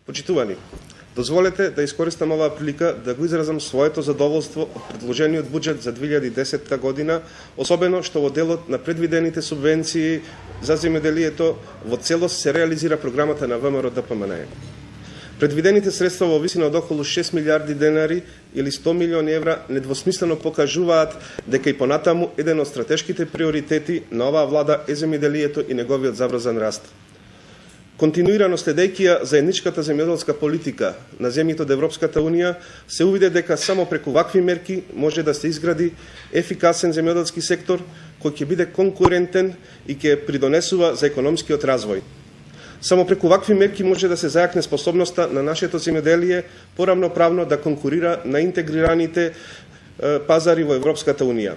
Почитувани, дозволете да искористам оваа прилика да го изразам своето задоволство од предложениот буџет за 2010 година, особено што во делот на предвидените субвенции за земјоделието во целост се реализира програмата на ВМРО-ДПМНЕ. Предвидените средства во висина од околу 6 милиарди денари или 100 милиони евра недвосмислено покажуваат дека и понатаму еден од стратешките приоритети на оваа влада е земјоделието и неговиот забрзан раст. Континуирано следејќи ја заедничката земјоделска политика на земјите од Европската Унија, се увиде дека само преку вакви мерки може да се изгради ефикасен земјоделски сектор кој ќе биде конкурентен и ќе придонесува за економскиот развој. Само преку вакви мерки може да се зајакне способноста на нашето земјоделие поравноправно да конкурира на интегрираните пазари во Европската Унија.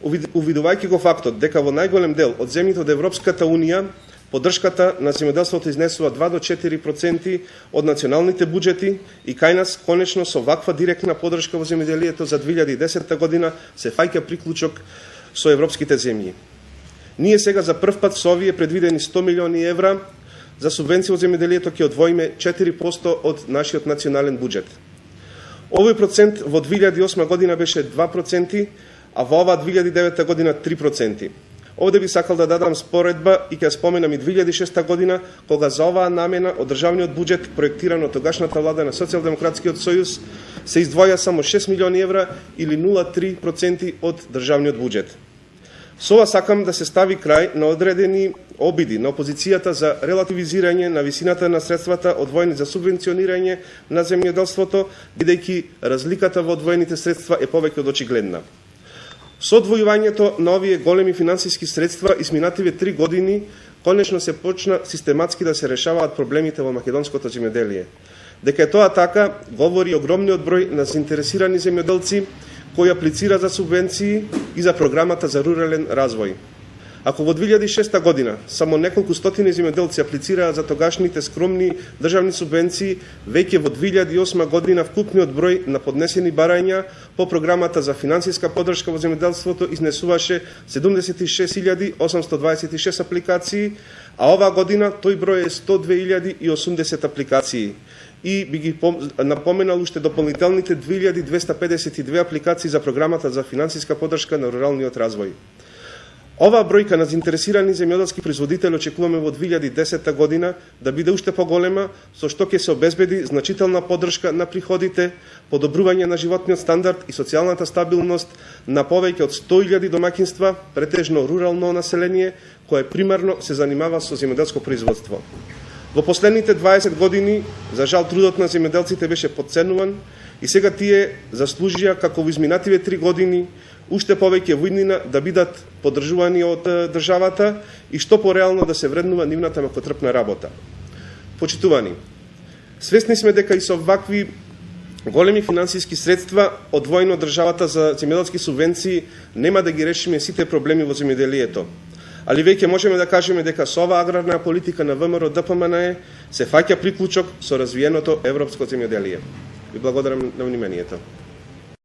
Увидувајќи го фактот дека во најголем дел од земјите од Европската Унија поддршката на земјоделството изнесува 2 до 4% од националните буџети и кај нас конечно со ваква директна поддршка во земјоделието за 2010 година се фаќа приклучок со европските земји. Ние сега за прв пат со овие предвидени 100 милиони евра за субвенции во земјоделието ќе одвоиме 4% од нашиот национален буџет. Овој процент во 2008 година беше 2%, а во оваа 2009 година 3%. Овде би сакал да дадам споредба и ќе споменам и 2006 година, кога за оваа намена од државниот буџет, проектиран од тогашната влада на Социјалдемократскиот сојуз, се издвоја само 6 милиони евра или 0,3% од државниот буџет. Со ова сакам да се стави крај на одредени обиди на опозицијата за релативизирање на висината на средствата одвоени за субвенционирање на земјоделството, бидејќи разликата во одвоените средства е повеќе од очигледна. Со одвојувањето на овие големи финансиски средства изминативе 3 години, конечно се почна систематски да се решаваат проблемите во македонското земјоделие. Дека е тоа така, говори огромниот број на заинтересирани земјоделци кои аплицира за субвенции и за програмата за рурален развој. Ако во 2006 година само неколку стотини земјоделци аплицираа за тогашните скромни државни субвенции, веќе во 2008 година вкупниот број на поднесени барања по програмата за финансиска поддршка во земјоделството изнесуваше 76.826 апликации, а оваа година тој број е 102.080 апликации. И би ги напоменал уште дополнителните 2252 апликации за програмата за финансиска поддршка на руралниот развој. Оваа бројка на заинтересирани земјоделски производители очекуваме во 2010 година да биде уште поголема, со што ќе се обезбеди значителна поддршка на приходите, подобрување на животниот стандард и социјалната стабилност на повеќе од 100.000 домаќинства, претежно рурално население, кое примарно се занимава со земјоделско производство. Во последните 20 години, за жал, трудот на земјоделците беше подценуван и сега тие заслужија, како во изминативе 3 години, уште повеќе во иднина да бидат поддржувани од државата и што пореално да се вреднува нивната макотрпна работа. Почитувани, свесни сме дека и со вакви големи финансиски средства одвоено од државата за земјоделски субвенции нема да ги решиме сите проблеми во земјоделието. Али веќе можеме да кажеме дека со оваа аграрна политика на ВМРО-ДПМНЕ се фаќа приклучок со развиеното европско земјоделие. Ви благодарам на вниманието.